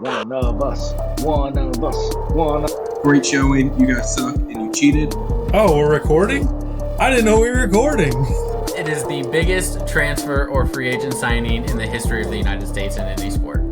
One of us. One of us. One of Great showing. You guys suck and you cheated. Oh, we're recording? I didn't know we were recording. It is the biggest transfer or free agent signing in the history of the United States in any sport.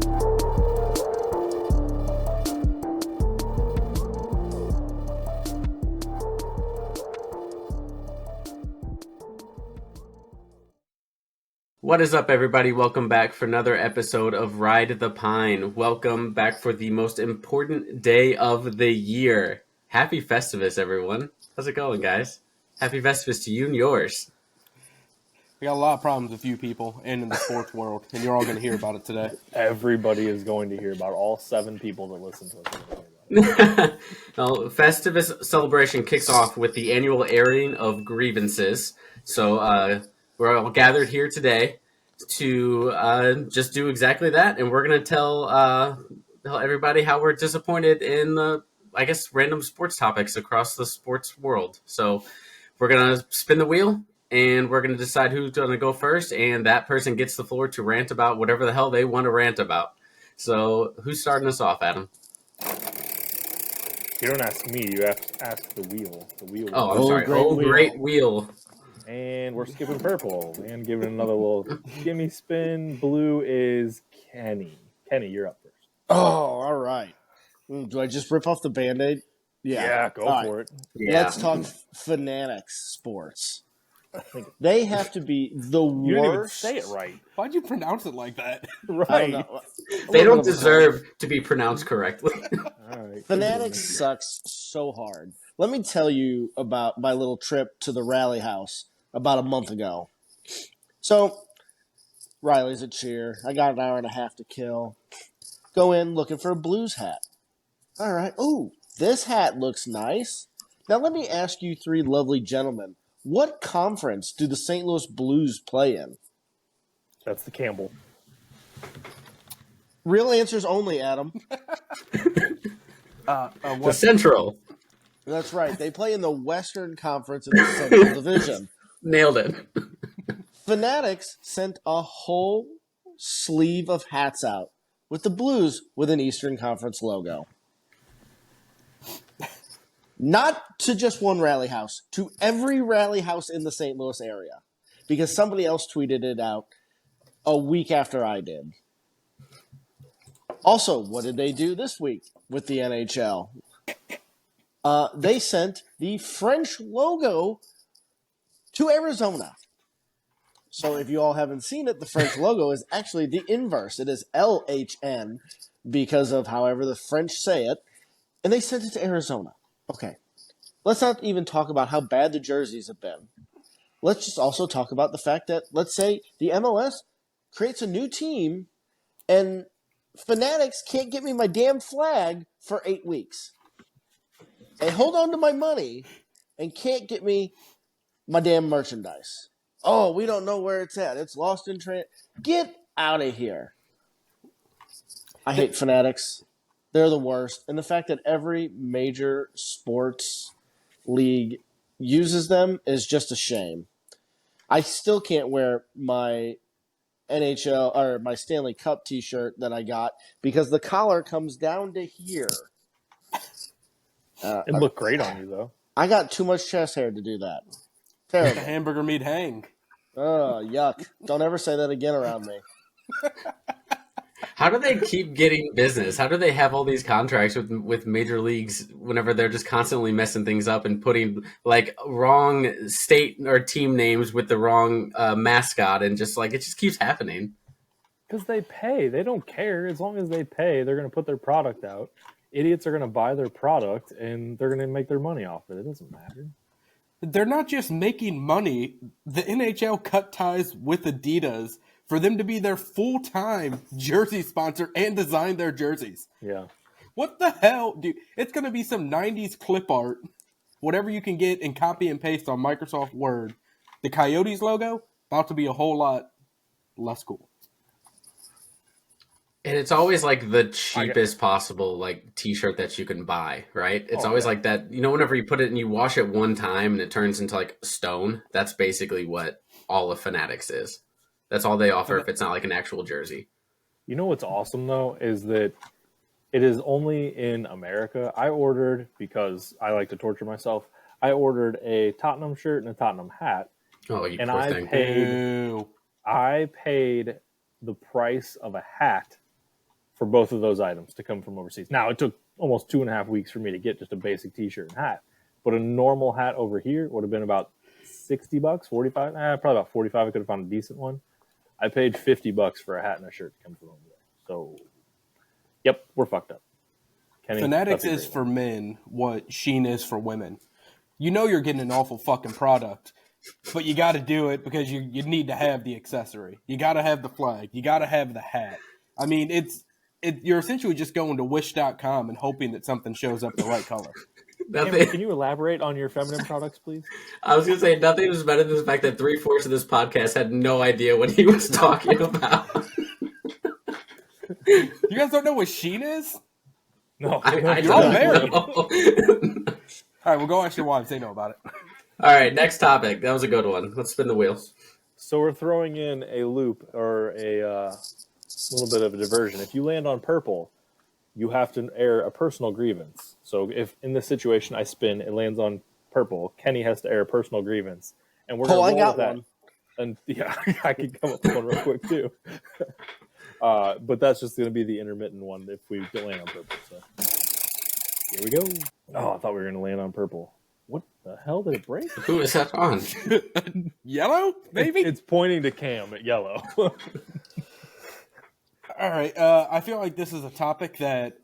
What is up, everybody? Welcome back for another episode of Ride the Pine. Welcome back for the most important day of the year. Happy Festivus, everyone. How's it going, guys? Happy Festivus to you and yours. We got a lot of problems with you people and in the sports world, and you're all going to hear about it today. Everybody is going to hear about it. All 7 people that listen to us are going to hear about it. Well, Festivus celebration kicks off with the annual airing of grievances. So we're all gathered here today to just do exactly that, and we're going to tell everybody how we're disappointed in the, I guess, random sports topics across the sports world. So we're going to spin the wheel, and we're going to decide who's going to go first, and that person gets the floor to rant about whatever the hell they want to rant about. So who's starting us off, Adam? You don't ask me. You have to ask the wheel. The wheel. Oh, I'm sorry. Great wheel. And we're skipping purple and giving another little gimme spin. Blue is Kenny. Kenny, you're up first. Oh, all right. Do I just rip off the Band-Aid? Yeah, go all for right. it. Yeah. Let's talk Fanatics sports. They have to be the You didn't even worst. say it right. Why'd you pronounce it like that? I don't Right. know. They don't deserve to be pronounced correctly. All right. Fanatics sucks so hard. Let me tell you about my little trip to the Rally House about a month ago. So, Riley's at cheer. I got an hour and a half to kill. Go in looking for a Blues hat. All right. Ooh, this hat looks nice. Now let me ask you 3 lovely gentlemen. What conference do the St. Louis Blues play in? That's the Campbell. Real answers only, Adam. The Central. That's right. They play in the Western Conference in the Central Division. Nailed it. Fanatics sent a whole sleeve of hats out with the Blues with an Eastern Conference logo. Not to just one rally house, to every rally house in the St. Louis area. Because somebody else tweeted it out a week after I did. Also, what did they do this week with the NHL? They sent the French logo to Arizona. So if you all haven't seen it, the French logo is actually the inverse. It is LHN because of however the French say it. And they sent it to Arizona. Okay. Let's not even talk about how bad the jerseys have been. Let's just also talk about the fact that, let's say, the MLS creates a new team and Fanatics can't get me my damn flag for 8 weeks. They hold on to my money and can't get me my damn merchandise. Oh, we don't know where it's at. It's lost in transit. Get out of here. I hate Fanatics. They're the worst. And the fact that every major sports league uses them is just a shame. I still can't wear my NHL or my Stanley Cup t-shirt that I got because the collar comes down to here. It looked great on you, though. I got too much chest hair to do that. The Terrible. hamburger meat hang. Oh, yuck. Don't ever say that again around me. How do they keep getting business? How do they have all these contracts with major leagues whenever they're just constantly messing things up and putting like wrong state or team names with the wrong mascot and just like it just keeps happening? Because they pay. They don't care. As long as they pay, they're going to put their product out. Idiots are going to buy their product, and they're going to make their money off it. It doesn't matter. They're not just making money. The NHL cut ties with Adidas for them to be their full-time jersey sponsor and design their jerseys. Yeah. What the hell, dude? It's going to be some 90s clip art, whatever you can get and copy and paste on Microsoft Word. The Coyotes logo, about to be a whole lot less cool. And it's always like the cheapest possible like t-shirt that you can buy, right? It's always like that, you know, whenever you put it and you wash it one time and it turns into like stone, that's basically what all of Fanatics is. That's all they offer if it's not like an actual jersey. You know what's awesome, though, is that It is only in America. I ordered, because I like to torture myself, I ordered a Tottenham shirt and a Tottenham hat. Oh, you And poor I thing. paid the price of a hat for both of those items to come from overseas. Now, it took almost 2.5 weeks for me to get just a basic t-shirt and hat. But a normal hat over here would have been about $60, 45, probably about 45. I could have found a decent one. I paid $50 for a hat and a shirt to come from over there. So, yep, we're fucked up. Kenny, Fanatics that's a is great for one. men what Sheen is for women. You know you're getting an awful fucking product, but you got to do it because you need to have the accessory. You got to have the flag. You got to have the hat. I mean, you're essentially just going to wish.com and hoping that something shows up the right color. Cameron, can you elaborate on your feminine products, please? I was going to say, nothing was better than the fact that 3/4 of this podcast had no idea what he was talking about. You guys don't know what Sheen is? No, I You're all don't married. know. All right, well, go ask your wives. They know about it. All right, next topic. That was a good one. Let's spin the wheels. So we're throwing in a loop or a little bit of a diversion. If you land on purple, you have to air a personal grievance. So if in this situation I spin, it lands on purple, Kenny has to air a personal grievance. And we're I going to roll got with that. one. And yeah, I could come up with one real quick too. But that's just going to be the intermittent one if we don't land on purple. So here we go. Oh, I thought we were going to land on purple. What the hell did it break? Who is that on? Yellow, maybe? It's pointing to Cam at yellow. All right. I feel like this is a topic that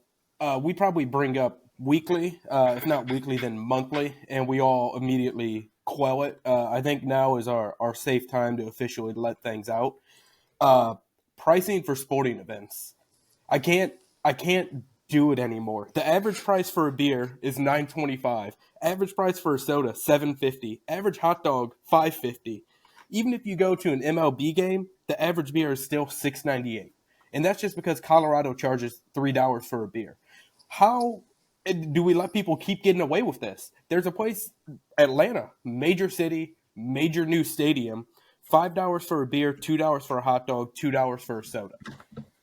we probably bring up weekly, if not weekly, then monthly, and we all immediately quell it. I think now is our safe time to officially let things out. Pricing for sporting events. I can't do it anymore. The average price for a beer is $9.25. Average price for a soda $7.50. Average hot dog $5.50. Even if you go to an MLB game, the average beer is still $6.98. And that's just because Colorado charges $3 for a beer. How do we let people keep getting away with this? There's a place, Atlanta, major city, major new stadium, $5 for a beer, $2 for a hot dog, $2 for a soda.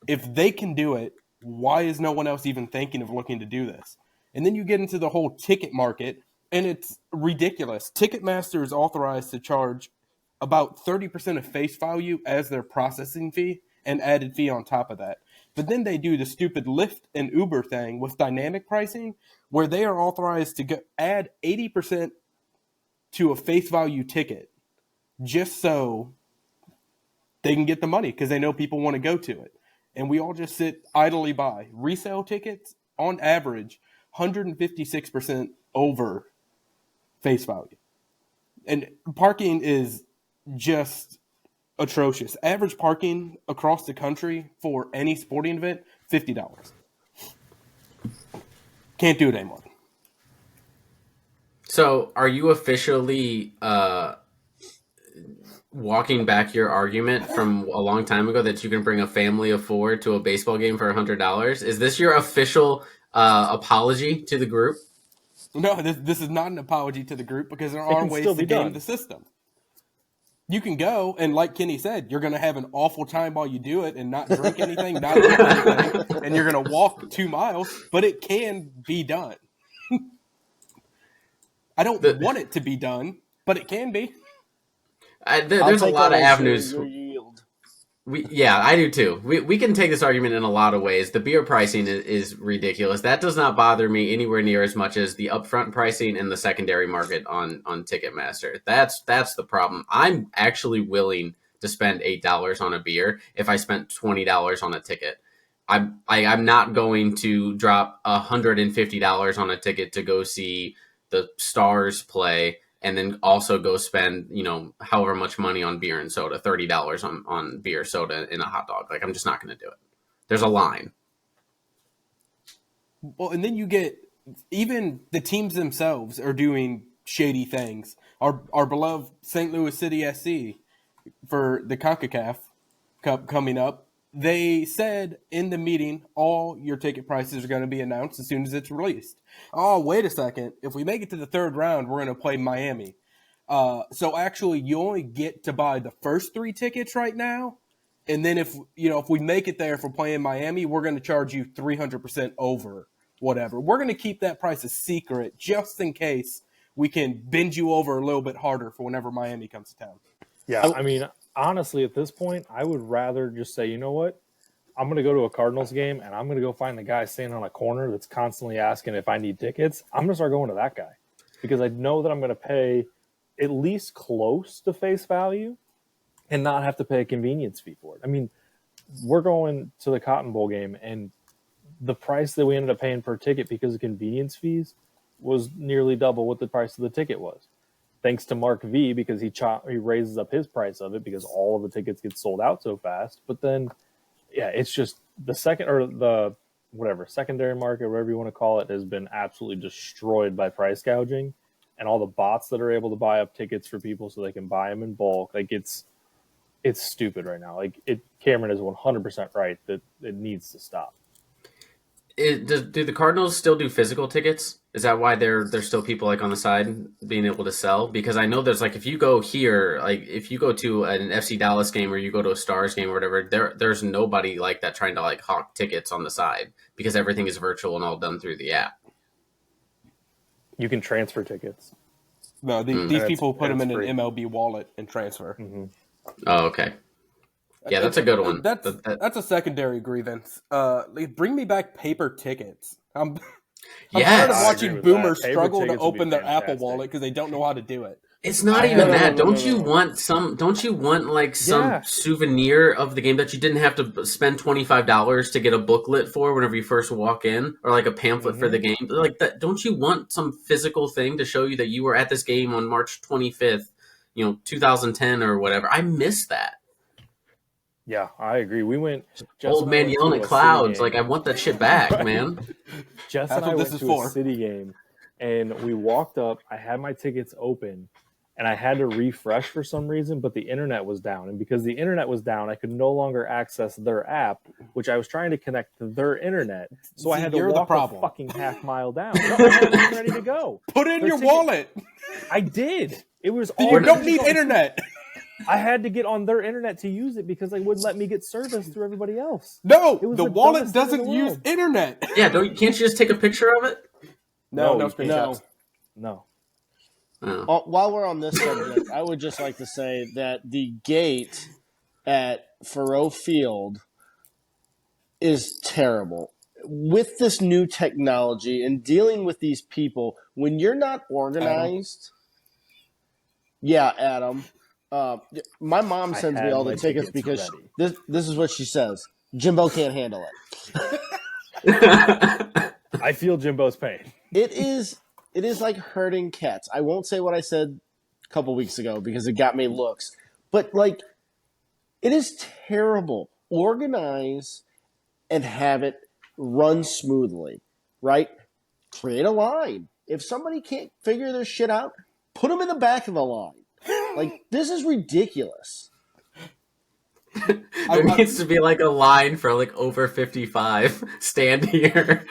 If they can do it, why is no one else even thinking of looking to do this? And then you get into the whole ticket market, and it's ridiculous. Ticketmaster is authorized to charge about 30% of face value as their processing fee and added fee on top of that. But then they do the stupid Lyft and Uber thing with dynamic pricing, where they are authorized to add 80% to a face value ticket just so they can get the money because they know people want to go to it. And we all just sit idly by. Resale tickets, on average, 156% over face value. And parking is just atrocious. Average parking across the country for any sporting event, $50. Can't do it anymore. So, are you officially walking back your argument from a long time ago that you can bring a family of 4 to a baseball game for $100? Is this your official apology to the group? No, this is not an apology to the group because there are can ways still to be game done. the system. You can go, and like Kenny said, you're going to have an awful time while you do it and not drink anything, not eat anything, and you're going to walk 2 miles, but it can be done. I don't want it to be done, but it can be. There's a lot of avenues. Your yield. I do too. We can take this argument in a lot of ways. The beer pricing is ridiculous. That does not bother me anywhere near as much as the upfront pricing and the secondary market on Ticketmaster. That's the problem. I'm actually willing to spend $8 on a beer if I spent $20 on a ticket. I'm not going to drop $150 on a ticket to go see the Stars play and then also go spend, however much money on beer and soda, $30 on beer, soda, and a hot dog. Like, I'm just not going to do it. There's a line. Well, and then you get, even the teams themselves are doing shady things. Our beloved St. Louis City SC for the CONCACAF Cup coming up, they said in the meeting, all your ticket prices are going to be announced as soon as it's released. Oh, wait a second. If we make it to the third round, we're going to play Miami. So actually, you only get to buy the first 3 tickets right now, And then if we make it there, if we're playing Miami, we're going to charge you 300% over whatever. We're going to keep that price a secret just in case we can bend you over a little bit harder for whenever Miami comes to town. Yeah, I mean, honestly, at this point, I would rather just say, you know what? I'm going to go to a Cardinals game, and I'm going to go find the guy standing on a corner that's constantly asking if I need tickets. I'm going to start going to that guy because I know that I'm going to pay at least close to face value and not have to pay a convenience fee for it. I mean, we're going to the Cotton Bowl game, and the price that we ended up paying per ticket because of convenience fees was nearly double what the price of the ticket was. Thanks to Mark V, because he raises up his price of it because all of the tickets get sold out so fast. But then, yeah, it's just the secondary market, whatever you want to call it, has been absolutely destroyed by price gouging and all the bots that are able to buy up tickets for people so they can buy them in bulk. Like it's stupid right now. Cameron is 100% right that it needs to stop. Do the Cardinals still do physical tickets? Is that why there's still people like on the side being able to sell? Because I know there's like if you go here, like if you go to an FC Dallas game or you go to a Stars game or whatever, there's nobody like that trying to like hawk tickets on the side because everything is virtual and all done through the app. You can transfer tickets. No, these people put them in free. an MLB wallet and transfer. Mm-hmm. Oh, okay. Yeah, that's a good one. That's a secondary grievance. Bring me back paper tickets. I'm Yes. tired of I watching agree with boomers that. Paper struggle to tickets would be open their Apple fantastic. Wallet because they don't know how to do it. It's not even that. Don't you want some Yeah. souvenir of the game that you didn't have to spend $25 to get a booklet for whenever you first walk in, or like a pamphlet for the game? Like that, don't you want some physical thing to show you that you were at this game on March 25th, 2010 or whatever? I miss that. Yeah, I agree. We went. Old man yelling at clouds. Like, I want that shit back, man. Jess That's and I what went this is to for. a City game, and we walked up. I had my tickets open, and I had to refresh for some reason, but the internet was down. And because the internet was down, I could no longer access their app, which I was trying to connect to their internet. So I See, had to you're the walk a problem. fucking half mile down. No, I had everything ready to go. Put it in Their your ticket- wallet. I did. It was all. You don't need internet. I had to get on their internet to use it because they wouldn't let me get service through everybody else. No, It was the the wallet dumbest thing in doesn't the use world. internet. Yeah, can't you just take a picture of it? No No, screenshots. No. Oh. While we're on this subject, I would just like to say that the gate at Faroe Field is terrible. With this new technology and dealing with these people, when you're not organized, Adam. My mom I sends me had all the my tickets tickets because ready. this is what she says. Jimbo can't handle it. I feel Jimbo's pain. It is like herding cats. I won't say what I said a couple weeks ago because it got me looks. But like it is terrible. Organize and have it run smoothly, right? Create a line. If somebody can't figure their shit out, put them in the back of the line. Like, this is ridiculous. There needs to be like a line for like over 55. Stand here.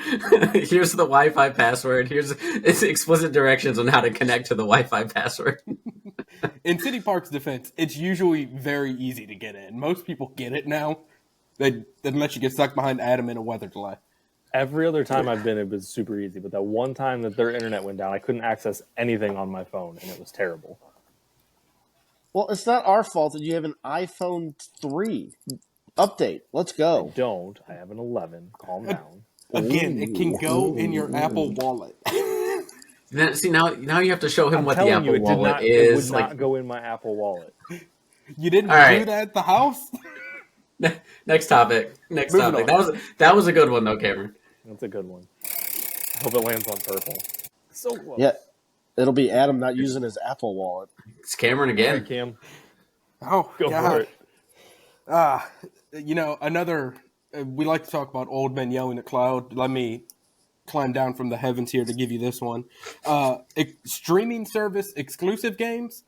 Here's the Wi-Fi password. It's explicit directions on how to connect to the Wi-Fi password. In City Park's defense, it's usually very easy to get in. Most people get it now. Unless you get stuck behind Adam in a weather delay. Every other time I've been, it was super easy. But that one time that their internet went down, I couldn't access anything on my phone, and it was terrible. Well, it's not our fault that you have an iPhone 3 update. Let's go. I have an 11. Calm down. Again, it can go in your Apple Wallet. Now you have to show him I'm what the telling Apple you, it did Wallet not. is. It would not go in my Apple Wallet. You didn't All right. do that at the house? Next topic. Moving on. That was a good one though, Cameron. That's a good one. I hope it lands on purple. So close. Yeah, it'll be Adam not using his Apple Wallet. It's Cameron All again. right, Cam. Oh, Go God. for it. Another. We like to talk about old men yelling at cloud. Let me climb down from the heavens here to give you this one. Streaming service exclusive games.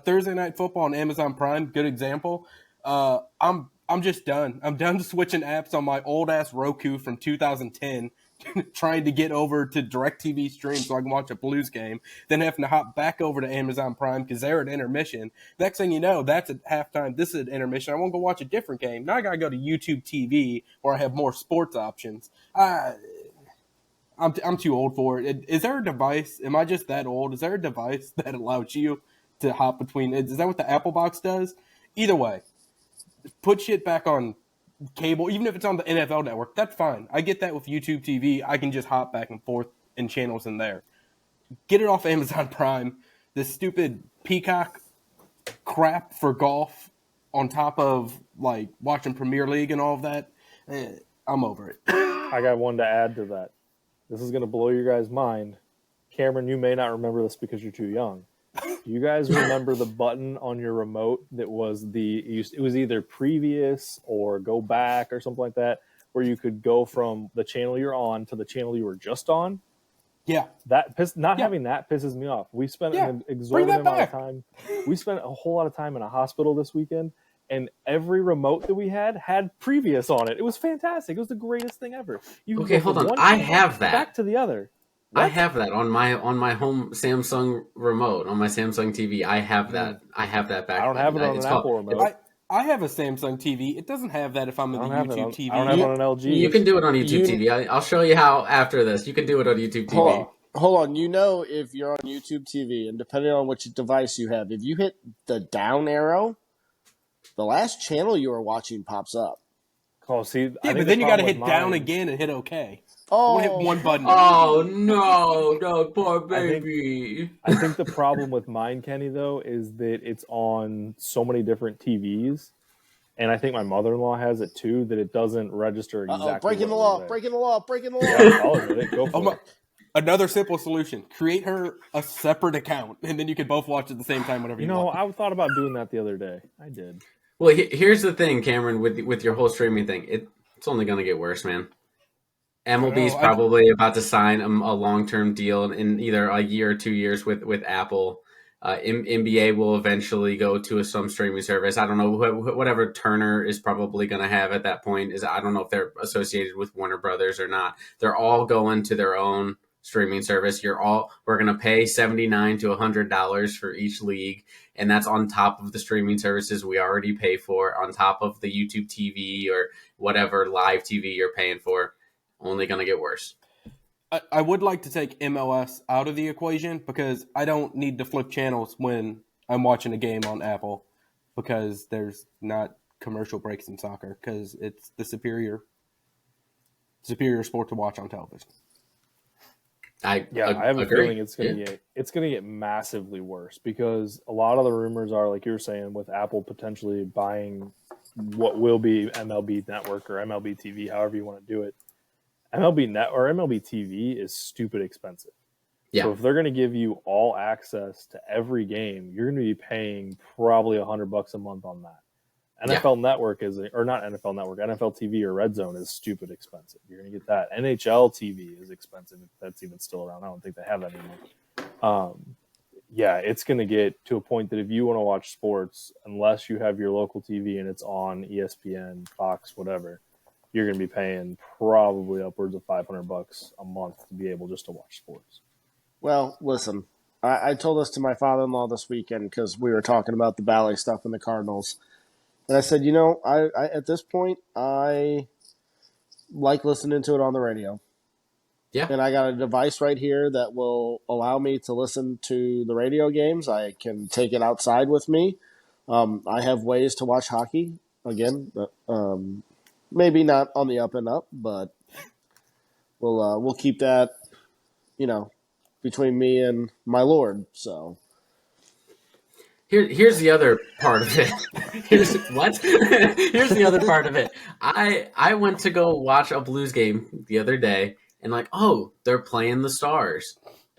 Thursday Night Football on Amazon Prime. Good example. I'm just done. I'm done switching apps on my old ass Roku from 2010 trying to get over to DirecTV stream so I can watch a Blues game, then having to hop back over to Amazon Prime because they're at intermission. Next thing you know, that's at halftime. This is at intermission. I want to go watch a different game. Now I got to go to YouTube TV where I have more sports options. I'm too old for it. Is there a device? Am I just that old? Is there a device that allows you to hop between? Is that what the Apple Box does? Either way, put shit back on cable, even if it's on the NFL Network. That's fine. I get that with YouTube TV. I can just hop back and forth in channels in there. Get it off Amazon Prime. This stupid Peacock crap for golf on top of like watching Premier League and all of that. I'm over it. I got one to add to that. This is going to blow your guys' mind. Cameron, you may not remember this because you're too young. Do you guys remember the button on your remote that was it was either previous or go back or something like that, where you could go from the channel you're on to the channel you were just on? Yeah. Having that pisses me off. We spent an exorbitant amount of time. We spent a whole lot of time in a hospital this weekend, and every remote that we had previous on it. It was fantastic. It was the greatest thing ever. Okay, hold on. I have that. Back to the other. What? I have that on my home Samsung remote, on my Samsung TV. I have that. I have that back. I don't have it on an Apple remote. I have a Samsung TV. It doesn't have that if I'm in the YouTube TV. I don't have it on an LG. You can do it on YouTube TV. I'll show you how after this. You can do it on YouTube TV. Hold on. You know, if you're on YouTube TV, and depending on which device you have, if you hit the down arrow, the last channel you are watching pops up. Oh, see, but then you got to hit down again and hit OK. Oh, hit one button. Oh no, poor baby. I think the problem with mine, Kenny, though, is that it's on so many different TVs, and I think my mother-in-law has it too. That it doesn't register exactly. Breaking the law! Breaking the law! Breaking the law! Yeah, I'll admit it. Go for it. Another simple solution: create her a separate account, and then you can both watch at the same time whenever you want. I thought about doing that the other day. I did. Well, here's the thing, Cameron, with your whole streaming thing. It's only going to get worse, man. MLB's probably about to sign a long-term deal in either a year or 2 years with Apple. NBA will eventually go to some streaming service. I don't know, whatever Turner is probably going to have at that point. I don't know if they're associated with Warner Brothers or not. They're all going to their own streaming service. We're going to pay $79 to $100 for each league, and that's on top of the streaming services we already pay for, on top of the YouTube TV or whatever live TV you're paying for. Only going to get worse. I would like to take MLS out of the equation because I don't need to flip channels when I'm watching a game on Apple because there's not commercial breaks in soccer because it's the superior sport to watch on television. I have a feeling it's gonna get massively worse because a lot of the rumors are, like you were saying, with Apple potentially buying what will be MLB Network or MLB TV, however you want to do it. MLB Net or MLB TV is stupid expensive. Yeah. So if they're going to give you all access to every game, you're going to be paying probably $100 a month on that. NFL Network or not NFL Network, NFL TV or Red Zone is stupid expensive. You're going to get that. NHL TV is expensive if that's even still around. I don't think they have that anymore. It's going to get to a point that if you want to watch sports, unless you have your local TV and it's on ESPN, Fox, whatever, you're going to be paying probably upwards of $500 a month to be able just to watch sports. Well, listen, I told this to my father-in-law this weekend because we were talking about the Valley stuff and the Cardinals. And I said, I at this point, I like listening to it on the radio. Yeah. And I got a device right here that will allow me to listen to the radio games. I can take it outside with me. I have ways to watch hockey. Again, maybe not on the up and up, but we'll keep that, between me and my Lord. So here's the other part of it. Here's the other part of it. I went to go watch a Blues game the other day, and they're playing the Stars.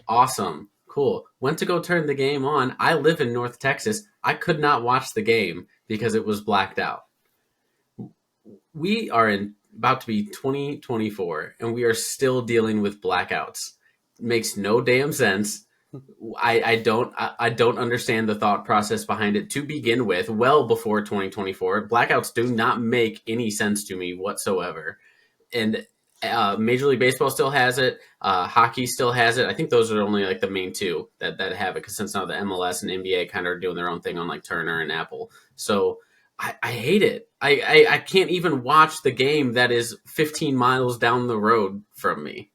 Awesome, cool. Went to go turn the game on. I live in North Texas. I could not watch the game because it was blacked out. We are about to be 2024, and we are still dealing with blackouts. It makes no damn sense. I don't understand the thought process behind it to begin with. Well before 2024, blackouts do not make any sense to me whatsoever. And Major League Baseball still has it. Hockey still has it. I think those are only like the main two that have it, because since now the MLS and NBA kind of are doing their own thing on like Turner and Apple. So I hate it. I can't even watch the game that is 15 miles down the road from me.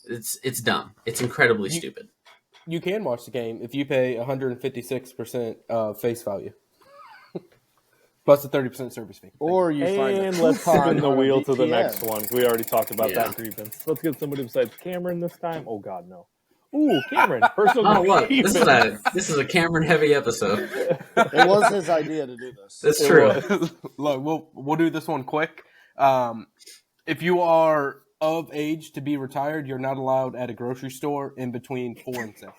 It's dumb. It's incredibly stupid. You can watch the game if you pay 156% face value. Plus the 30% service fee. Or you find And a let's coupon spin the on a wheel to the VPN. next one. We already talked about Yeah. that grievance. Let's get somebody besides Cameron this time. Oh God, no. Ooh, Cameron, personal Oh, look, grievance. this is a Cameron heavy episode. It was his idea to do this. That's It true. was. Look, we'll do this one quick. If you are of age to be retired, you're not allowed at a grocery store in between 4 and 6.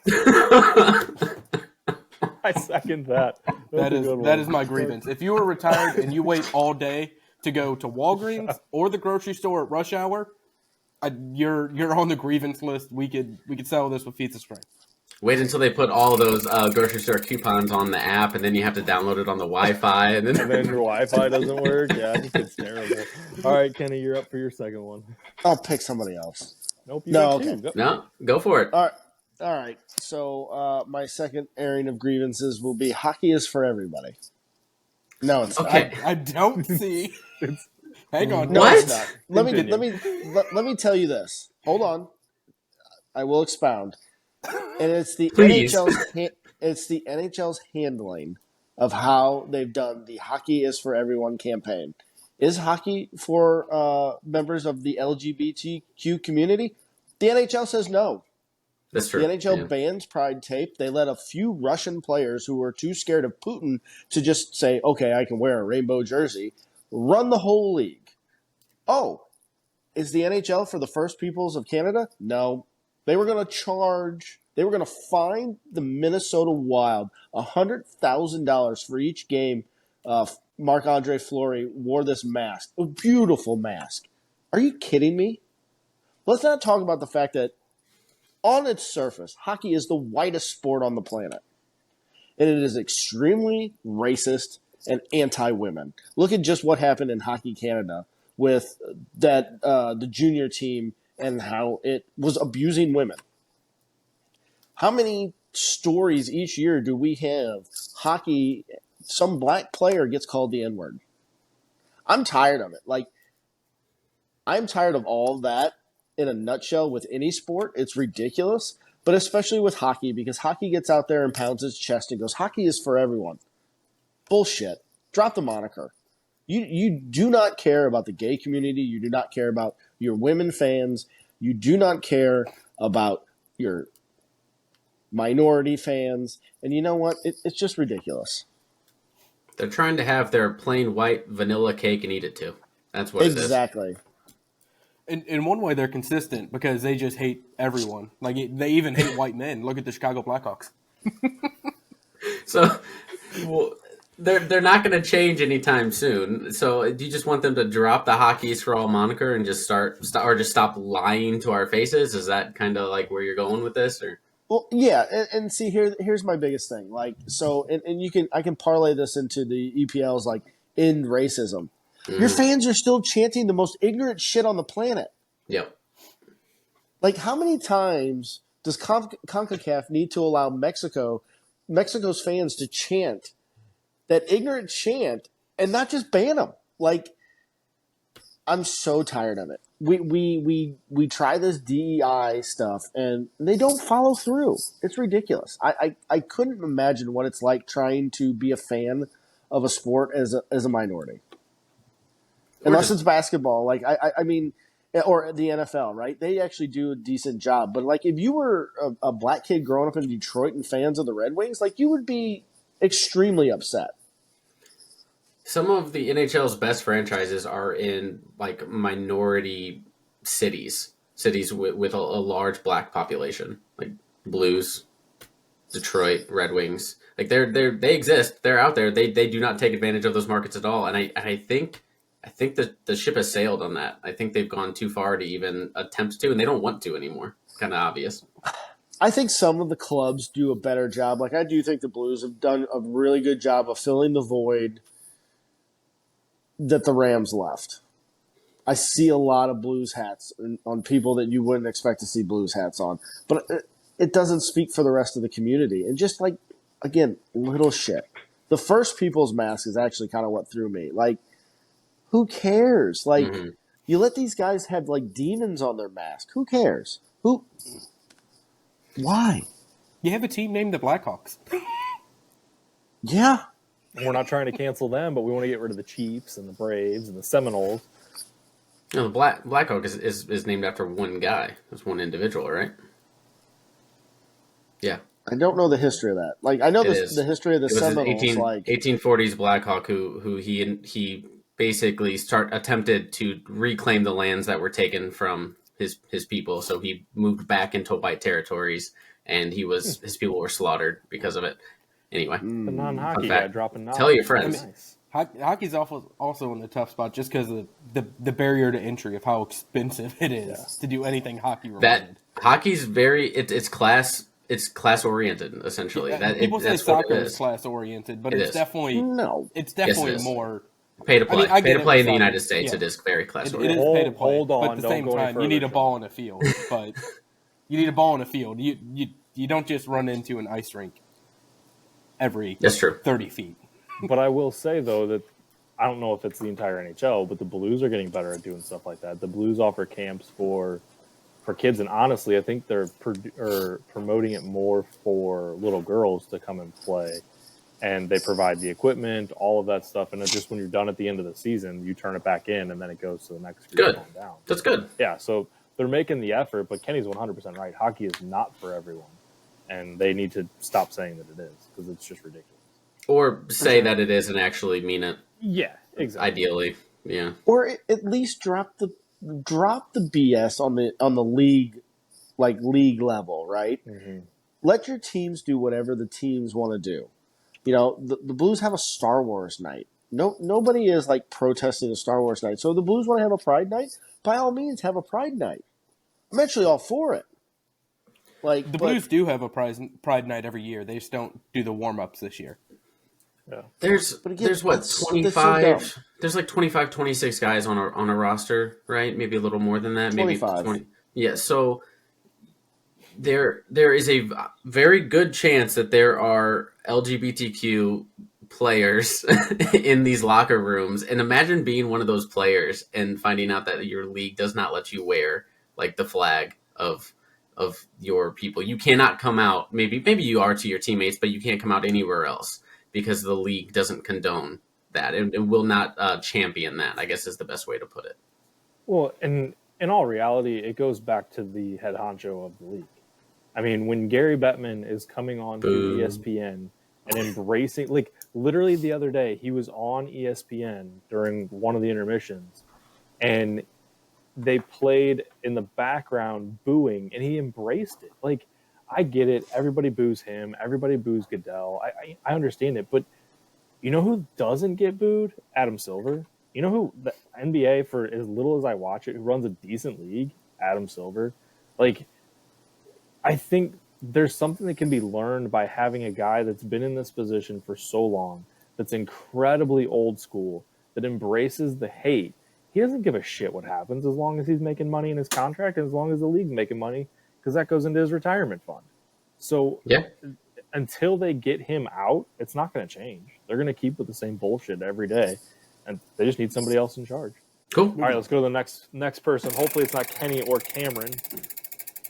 I second that. That's a good one. That is my grievance. If you are retired and you wait all day to go to Walgreens or the grocery store at rush hour, you're on the grievance list. We could settle this with feats of strength. Wait until they put all those grocery store coupons on the app, and then you have to download it on the Wi-Fi, and then And then your Wi-Fi doesn't work. Yeah, it's terrible. All right, Kenny, you're up for your second one. I'll pick somebody else. Nope, you No, got two. okay. Go. no, go for it. All right. So my second airing of grievances will be hockey is for everybody. No, it's Okay. I don't see. Hang on. No, What? it's not. Let me tell you this. Hold on. I will expound. And it's the Please. NHL's handling of how they've done the Hockey is for Everyone campaign. Is hockey for members of the LGBTQ community? The NHL says no. That's true. The NHL Yeah. bans Pride tape. They let a few Russian players who were too scared of Putin to just say, okay, I can wear a rainbow jersey, run the whole league. Oh, is the NHL for the First Peoples of Canada? No. They were going to fine the Minnesota Wild $100,000 for each game Marc-Andre Fleury wore this mask. A beautiful mask. Are you kidding me? Let's not talk about the fact that on its surface, hockey is the whitest sport on the planet. And it is extremely racist and anti-women. Look at just what happened in Hockey Canada with that the junior team and how it was abusing women. How many stories each year do we have hockey, some black player gets called the N-word? I'm tired of it. Like, I'm tired of all of that. In a nutshell, with any sport, it's ridiculous, but especially with hockey, because hockey gets out there and pounds its chest and goes, hockey is for everyone. Bullshit. Drop the moniker. You do not care about the gay community. You do not care about your women fans. You do not care about your minority fans. And you know what? It's just ridiculous. They're trying to have their plain white vanilla cake and eat it too. That's what it is. Exactly. In one way, they're consistent because they just hate everyone. Like they even hate white men. Look at the Chicago Blackhawks. So, well, they're not going to change anytime soon. So, do you just want them to drop the Hockey's for All moniker and just stop lying to our faces? Is that kind of like where you're going with this, or? Well, yeah, and see here's my biggest thing. Like, so, and I can parlay this into the EPL's like end racism. Your fans are still chanting the most ignorant shit on the planet. Yep. Like, how many times does CONCACAF need to allow Mexico's fans to chant that ignorant chant and not just ban them? Like, I'm so tired of it. We try this DEI stuff and they don't follow through. It's ridiculous. I couldn't imagine what it's like trying to be a fan of a sport as a minority. Unless it's basketball, like I mean, or the NFL, right? They actually do a decent job. But like, if you were a black kid growing up in Detroit and fans of the Red Wings, like you would be extremely upset. Some of the NHL's best franchises are in like minority cities with a large black population, like Blues, Detroit, Red Wings. Like they exist. They're out there. They do not take advantage of those markets at all. And I think that the ship has sailed on that. I think they've gone too far to even attempt to, and they don't want to anymore. It's kind of obvious. I think some of the clubs do a better job. Like, I do think the Blues have done a really good job of filling the void that the Rams left. I see a lot of Blues hats on people that you wouldn't expect to see Blues hats on. But it doesn't speak for the rest of the community. And just like, again, little shit. The first People's Mask is actually kind of what threw me. Like, who cares? Like, you let these guys have, like, demons on their mask. Who cares? Why? You have a team named the Blackhawks. Yeah. We're not trying to cancel them, but we want to get rid of the Chiefs and the Braves and the Seminoles. No, the Blackhawk is named after one guy. It's one individual, right? Yeah. I don't know the history of that. Like, I know the history of the Seminoles. 1840s Blackhawk who he basically attempted to reclaim the lands that were taken from his people. So he moved back into white territories, and his people were slaughtered because of it. Anyway, The non-hockey guy dropping knowledge. Tell your friends. Nice. Hockey's also in a tough spot just because of the barrier to entry of how expensive it is to do anything hockey related. That hockey's it's class oriented essentially. Yeah, people say soccer is class oriented, but it's definitely more pay to play. I pay to get play it in the with United soccer. States. Yeah. It is very class It oriented. is pay to play, Hold on, but at the don't same go any time, you need a further, ball in a field. But you need a ball in a field. You don't just run into an ice rink every That's true. 30 feet. But I will say, though, that I don't know if it's the entire NHL, but the Blues are getting better at doing stuff like that. The Blues offer camps for kids, and honestly, I think they're promoting it more for little girls to come and play. And they provide the equipment, all of that stuff. And it's just when you're done at the end of the season, you turn it back in, and then it goes to the next group going down. That's good. Yeah, so they're making the effort, but Kenny's 100% right. Hockey is not for everyone, and they need to stop saying that it is because it's just ridiculous. Or say that it is and actually mean it. Yeah, exactly. Ideally, yeah. Or at least drop the BS on the league level, right? Mm-hmm. Let your teams do whatever the teams want to do. You know, the Blues have a Star Wars night. Nobody is like protesting a Star Wars night. So the Blues want to have a Pride night. By all means, have a Pride night. I'm actually all for it. Like The Blues do have a Pride night every year. They just don't do the warm ups this year. Yeah. There's what 25. There's like 25, 26 guys on a roster, right? Maybe a little more than that. 25. Maybe 20. Yeah. So there is a very good chance that there are LGBTQ players in these locker rooms. And imagine being one of those players and finding out that your league does not let you wear like the flag of your people. You cannot come out. Maybe you are to your teammates, but you can't come out anywhere else because the league doesn't condone that and will not champion that, I guess is the best way to put it. Well, in all reality, it goes back to the head honcho of the league. I mean, when Gary Bettman is coming on to ESPN and embracing, like literally the other day, he was on ESPN during one of the intermissions and they played in the background booing and he embraced it. Like, I get it. Everybody boos him. Everybody boos Goodell. I understand it. But you know who doesn't get booed? Adam Silver. You know who the NBA, for as little as I watch it, who runs a decent league? Adam Silver. Like, I think there's something that can be learned by having a guy that's been in this position for so long, that's incredibly old school, that embraces the hate. He doesn't give a shit what happens as long as he's making money in his contract and as long as the league's making money, because that goes into his retirement fund. So until they get him out, it's not going to change. They're going to keep with the same bullshit every day, and they just need somebody else in charge. Cool. All right, let's go to the next person. Hopefully it's not Kenny or Cameron.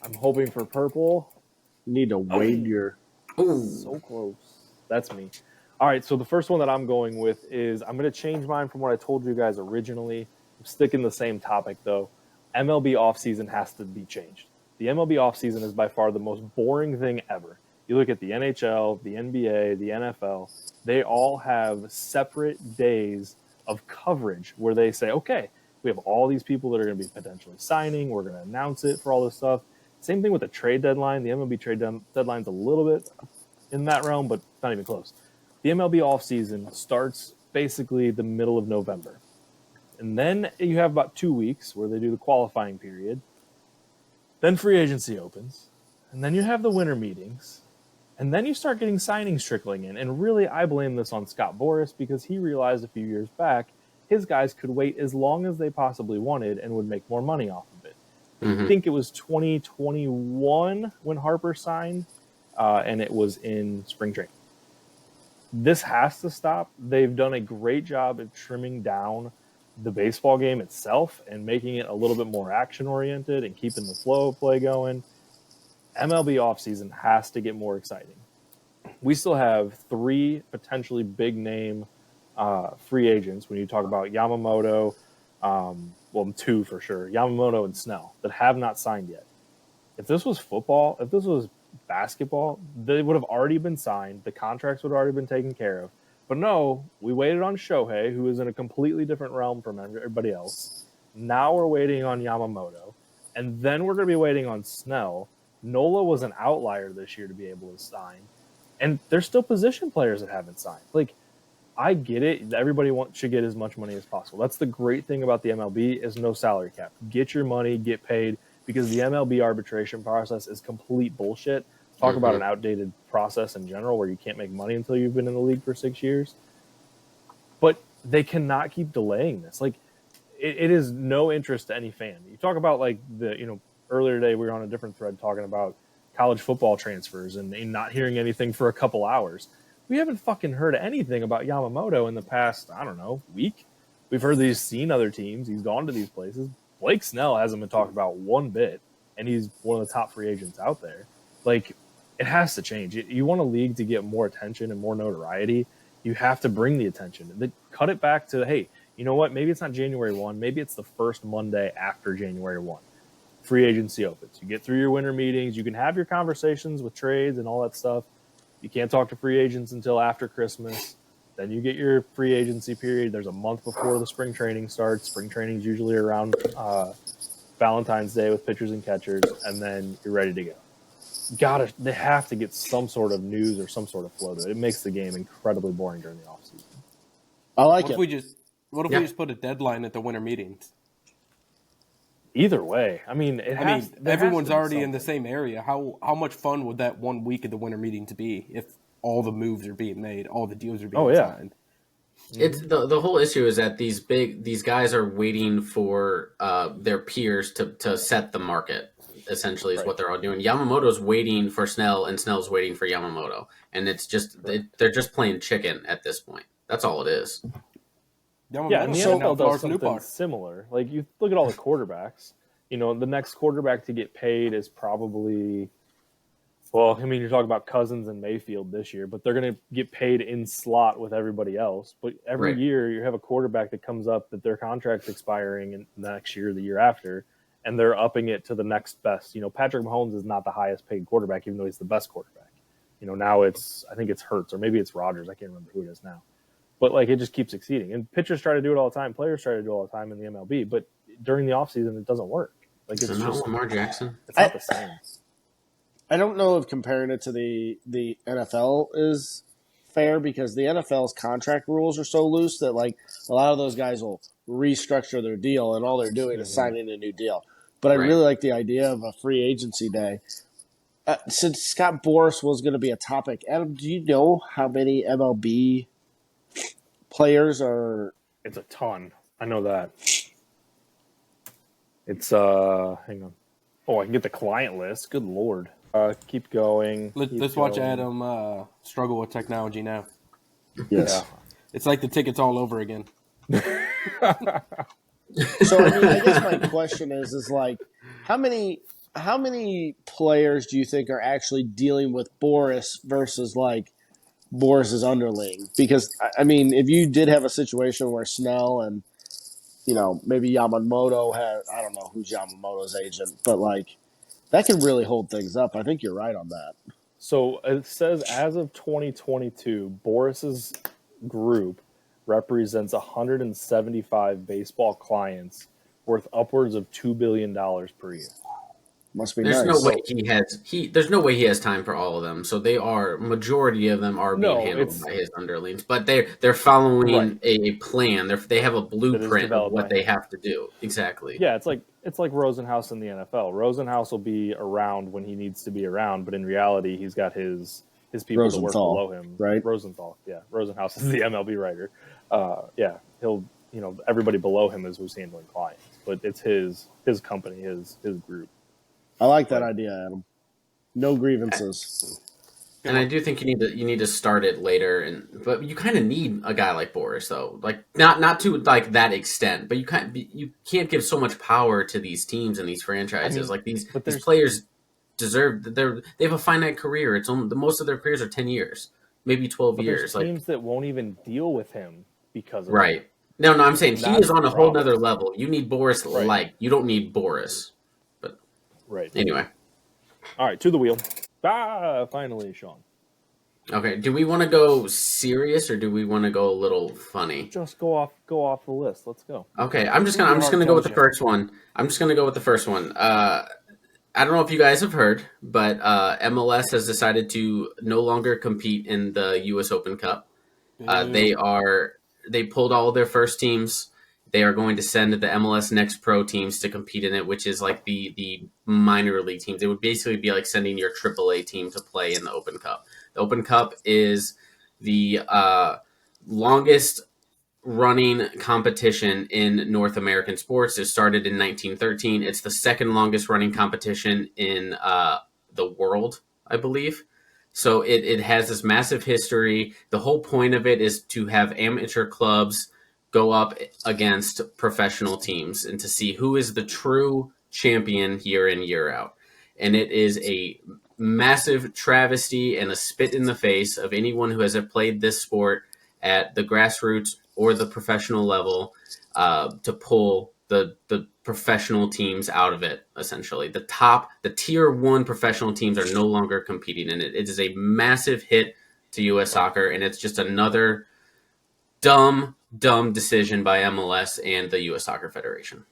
I'm hoping for purple. You need to wave your... So close. That's me. All right, so the first one that I'm going with is, I'm going to change mine from what I told you guys originally. I'm sticking the same topic, though. MLB offseason has to be changed. The MLB offseason is by far the most boring thing ever. You look at the NHL, the NBA, the NFL, they all have separate days of coverage where they say, okay, we have all these people that are going to be potentially signing. We're going to announce it for all this stuff. Same thing with the trade deadline. The MLB trade deadline's a little bit in that realm, but not even close. The MLB offseason starts basically the middle of November. And then you have about 2 weeks where they do the qualifying period. Then free agency opens. And then you have the winter meetings. And then you start getting signings trickling in. And really, I blame this on Scott Boris because he realized a few years back his guys could wait as long as they possibly wanted and would make more money off of it. Mm-hmm. I think it was 2021 when Harper signed, and it was in spring training. This has to stop. They've done a great job of trimming down the baseball game itself and making it a little bit more action-oriented and keeping the flow of play going. MLB offseason has to get more exciting. We still have 3 potentially big-name free agents when you talk about Yamamoto, 2 for sure, Yamamoto and Snell, that have not signed yet. If this was football, if this was basketball, they would have already been signed. The contracts would have already been taken care of. But no, we waited on Shohei, who is in a completely different realm from everybody else. Now we're waiting on Yamamoto. And then we're going to be waiting on Snell. Nola was an outlier this year to be able to sign. And there's still position players that haven't signed. Like, I get it. Everybody should get as much money as possible. That's the great thing about the MLB is no salary cap. Get your money, get paid, because the MLB arbitration process is complete bullshit. Talk about an outdated process in general where you can't make money until you've been in the league for 6 years. But they cannot keep delaying this. Like, it is no interest to any fan. You talk about, like, earlier today we were on a different thread talking about college football transfers and not hearing anything for a couple hours. We haven't fucking heard anything about Yamamoto in the past, I don't know, week. We've heard that he's seen other teams. He's gone to these places. Blake Snell hasn't been talked about one bit, and he's one of the top free agents out there. Like, it has to change. You want a league to get more attention and more notoriety, you have to bring the attention. They cut it back to, hey, you know what? Maybe it's not January 1. Maybe it's the first Monday after January 1. Free agency opens. You get through your winter meetings. You can have your conversations with trades and all that stuff. You can't talk to free agents until after Christmas. Then you get your free agency period. There's a month before the spring training starts. Spring training is usually around Valentine's Day with pitchers and catchers, and then you're ready to go. They have to get some sort of news or some sort of flow to it. It makes the game incredibly boring during the offseason. I like What it. if we just put a deadline at the winter meetings? Either way, I mean, everyone's already in the same area. How much fun would that 1 week of the winter meeting to be if all the moves are being made, all the deals are being signed? It's the whole issue is that these guys are waiting for their peers to set the market. Essentially, is what they're all doing. Yamamoto's waiting for Snell, and Snell's waiting for Yamamoto, and it's just they're just playing chicken at this point. That's all it is. Yeah, and the NFL does something similar. Like, you look at all the quarterbacks. The next quarterback to get paid is probably, you're talking about Cousins and Mayfield this year, but they're going to get paid in slot with everybody else. But every year you have a quarterback that comes up that their contract's expiring in the next year, the year after, and they're upping it to the next best. Patrick Mahomes is not the highest paid quarterback, even though he's the best quarterback. Now I think it's Hurts, or maybe it's Rodgers. I can't remember who it is now. But, like, it just keeps exceeding. And pitchers try to do it all the time. Players try to do it all the time in the MLB. But during the offseason, it doesn't work. Like, it's just Lamar Jackson. It's not the same. I don't know if comparing it to the NFL is fair, because the NFL's contract rules are so loose that, like, a lot of those guys will restructure their deal, and all they're doing is signing a new deal. But I really like the idea of a free agency day. Since Scott Boris was going to be a topic, Adam, do you know how many MLB players are? It's a ton. I know that. It's hang on. Oh, I can get the client list. Good Lord. Keep going. Let's watch Adam struggle with technology now. Yes. Yeah. It's like the tickets all over again. So I guess my question is like, how many players do you think are actually dealing with Boris versus, like, Boris's underling? Because if you did have a situation where Snell and maybe Yamamoto had, I don't know who's Yamamoto's agent, but, like, that could really hold things up. I think you're right on that. So it says as of 2022, Boris's group represents 175 baseball clients worth upwards of $2 billion per year. Must be There's nice. no way there's no way he has time for all of them. So majority of them are being handled by his underlings, but they're following a plan. They have a blueprint of what they have to do. Exactly. Yeah, it's like Rosenhaus in the NFL. Rosenhaus will be around when he needs to be around, but in reality, he's got his people to work below him. Right? Rosenthal. Yeah, Rosenhaus is the MLB writer. He'll everybody below him is who's handling clients, but it's his company, his group. I like that idea, Adam. No grievances. And I do think you need to start it later, but you kind of need a guy like Boris, though. Like not to like that extent, but you can't give so much power to these teams and these franchises. These players deserve they have a finite career. It's only, the most of their careers are 10 years, maybe 12 years. There's teams that won't even deal with him because of right. No, I'm saying he is on a whole nother level. You need Boris you don't need Boris. But anyway. All right, to the wheel. Finally, Sean. Okay, do we want to go serious or do we want to go a little funny? Just go off the list. Let's go. Okay, I'm just gonna go with the first one. I don't know if you guys have heard, but MLS has decided to no longer compete in the U.S. Open Cup. They pulled all their first teams. They are going to send the MLS Next Pro teams to compete in it, which is like the minor league teams. It would basically be like sending your AAA team to play in the Open Cup. The Open Cup is the longest running competition in North American sports. It started in 1913. It's the second longest running competition in the world, I believe. So it has this massive history. The whole point of it is to have amateur clubs go up against professional teams and to see who is the true champion year in, year out. And it is a massive travesty and a spit in the face of anyone who has played this sport at the grassroots or the professional level to pull the professional teams out of it, essentially. The tier 1 professional teams are no longer competing in it. It is a massive hit to U.S. soccer, and it's just another dumb decision by MLS and the U.S. Soccer Federation.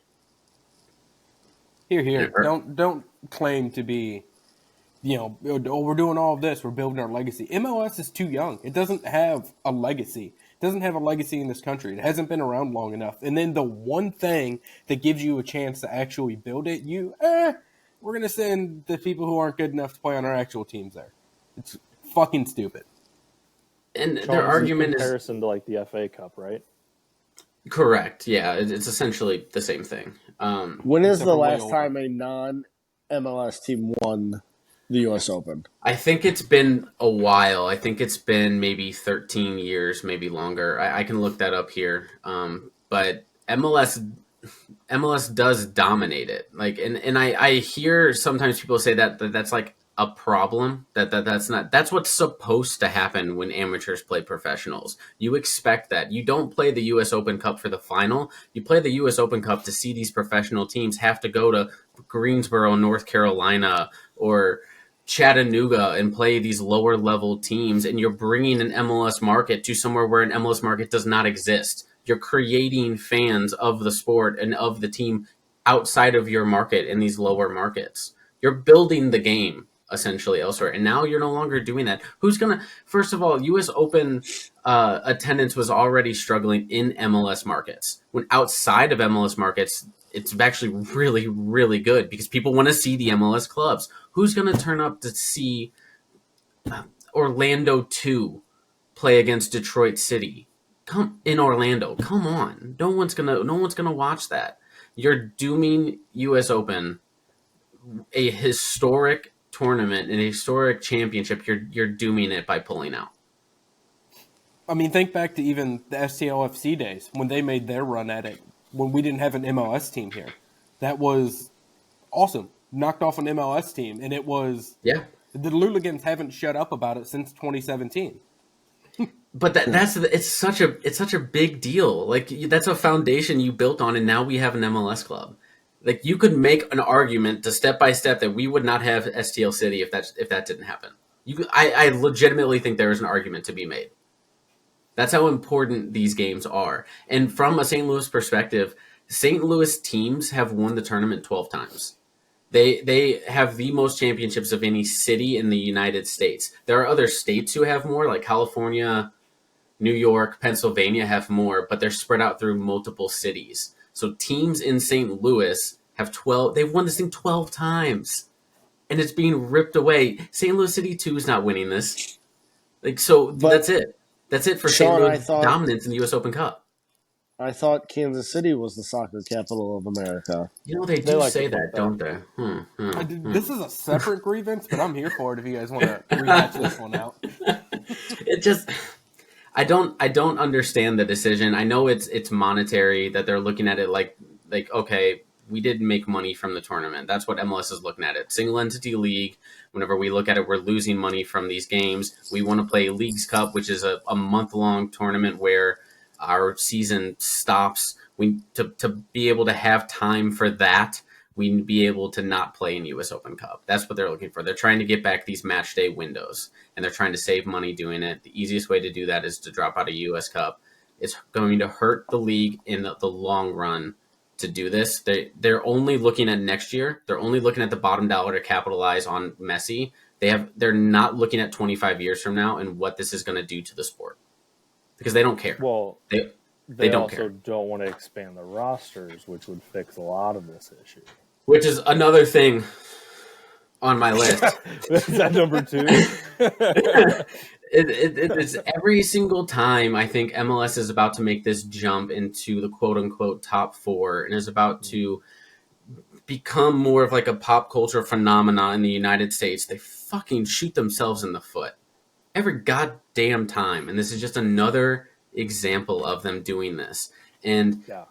Here. Don't claim to be, we're doing all of this, we're building our legacy. MLS is too young. It doesn't have a legacy. It doesn't have a legacy in this country. It hasn't been around long enough. And then the one thing that gives you a chance to actually build it, we're going to send the people who aren't good enough to play on our actual teams there. It's fucking stupid. And their argument is comparison to like the FA Cup, right? Correct. Yeah, it's essentially the same thing. When is the last time a non-MLS team won the U.S. Open? I think it's been a while. I think it's been maybe 13 years, maybe longer. I can look that up here. But MLS does dominate it. And I hear sometimes people say that's like a problem. That's what's supposed to happen when amateurs play professionals. You expect that. You don't play the US Open Cup for the final. You play the US Open Cup to see these professional teams have to go to Greensboro, North Carolina, or Chattanooga and play these lower level teams, and you're bringing an MLS market to somewhere where an MLS market does not exist. You're creating fans of the sport and of the team outside of your market in these lower markets. You're building the game essentially elsewhere, and now you're no longer doing that. First of all, US Open attendance was already struggling in MLS markets. When outside of MLS markets, it's actually really, really good because people want to see the MLS clubs. Who's going to turn up to see Orlando 2 play against Detroit City? Come on. No one's gonna watch that. You're dooming US Open, a historic tournament, an historic championship. You're dooming it by pulling out. I mean, think back to even the STLFC days when they made their run at it, when we didn't have an MLS team here. That was awesome. Knocked off an MLS team, and it was the Luligans haven't shut up about it since 2017. But it's such a big deal. Like, that's a foundation you built on, and now we have an MLS club. Like, you could make an argument to step by step that we would not have STL City if that didn't happen. I legitimately think there is an argument to be made. That's how important these games are. And from a St. Louis perspective, St. Louis teams have won the tournament 12 times. They have the most championships of any city in the United States. There are other states who have more, like California, New York, Pennsylvania have more, but they're spread out through multiple cities. So teams in St. Louis have 12. They've won this thing 12 times, and it's being ripped away. St. Louis City 2 is not winning this. That's it. That's it for St. Louis dominance in the U.S. Open Cup. I thought Kansas City was the soccer capital of America. You know, they They do like to say put that, that. don't they? This is a separate grievance, but I'm here for it if you guys want to rehash this one out. It just, I don't understand the decision. I know it's monetary, that they're looking at it like okay, we didn't make money from the tournament. That's what MLS is looking at it. Single entity league. Whenever we look at it, we're losing money from these games. We want to play Leagues Cup, which is a month-long tournament where our season stops. To be able to have time for that, we need to be able to not play in US Open Cup. That's what they're looking for. They're trying to get back these match day windows, and they're trying to save money doing it. The easiest way to do that is to drop out of US Cup. It's going to hurt the league in the long run to do this. They're only looking at next year. They're only looking at the bottom dollar to capitalize on Messi. They're not looking at 25 years from now and what this is going to do to the sport, because they don't care. Well, they don't also care. don't want to expand the rosters, which would fix a lot of this issue. Which is another thing on my list. Is that number 2? It's every single time I think MLS is about to make this jump into the quote unquote top 4 and is about to become more of like a pop culture phenomena in the United States, they fucking shoot themselves in the foot every goddamn time. And this is just another example of them doing this. And Yeah.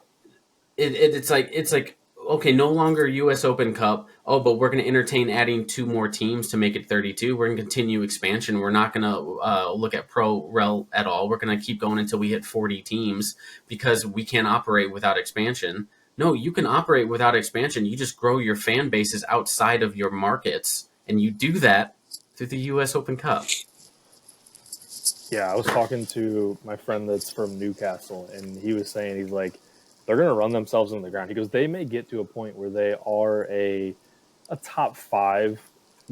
it's like, okay, no longer US Open Cup. Oh, but we're going to entertain adding 2 more teams to make it 32. We're going to continue expansion. We're not going to look at pro rel at all. We're going to keep going until we hit 40 teams because we can't operate without expansion. No, you can operate without expansion. You just grow your fan bases outside of your markets, and you do that through the US Open Cup. Yeah, I was talking to my friend that's from Newcastle, and he was saying, he's like, they're going to run themselves into the ground. He goes, they may get to a point where they are a top 5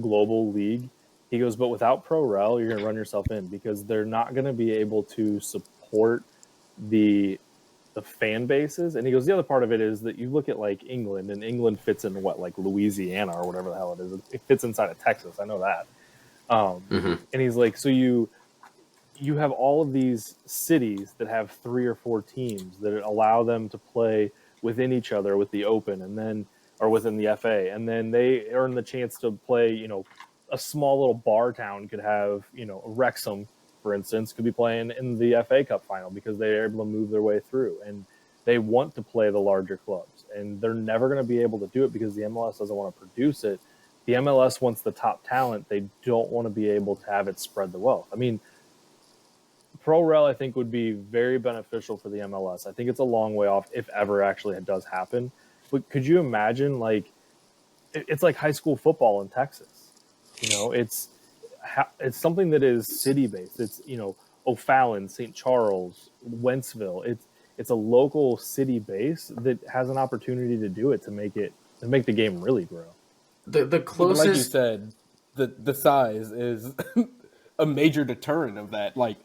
global league. He goes, but without pro rel, you're going to run yourself in, because they're not going to be able to support the fan bases. And he goes, the other part of it is that you look at like England, and England fits in what, like Louisiana or whatever the hell it is. It fits inside of Texas. I know that. And he's like, so you have all of these cities that have 3 or 4 teams that allow them to play within each other with the Open, and then, or within the FA, and then they earn the chance to play, a small little bar town could have, Wrexham, for instance, could be playing in the FA Cup final because they're able to move their way through, and they want to play the larger clubs, and they're never going to be able to do it because the MLS doesn't want to produce it. The MLS wants the top talent. They don't want to be able to have it spread the wealth. I mean, Pro Rel, I think, would be very beneficial for the MLS. I think it's a long way off, if ever actually it does happen. But could you imagine, like, it's like high school football in Texas. It's something that is city-based. It's, O'Fallon, St. Charles, Wentzville. It's a local city base that has an opportunity to do it, to make the game really grow. The closest, like you said, the size is a major deterrent of that. Like,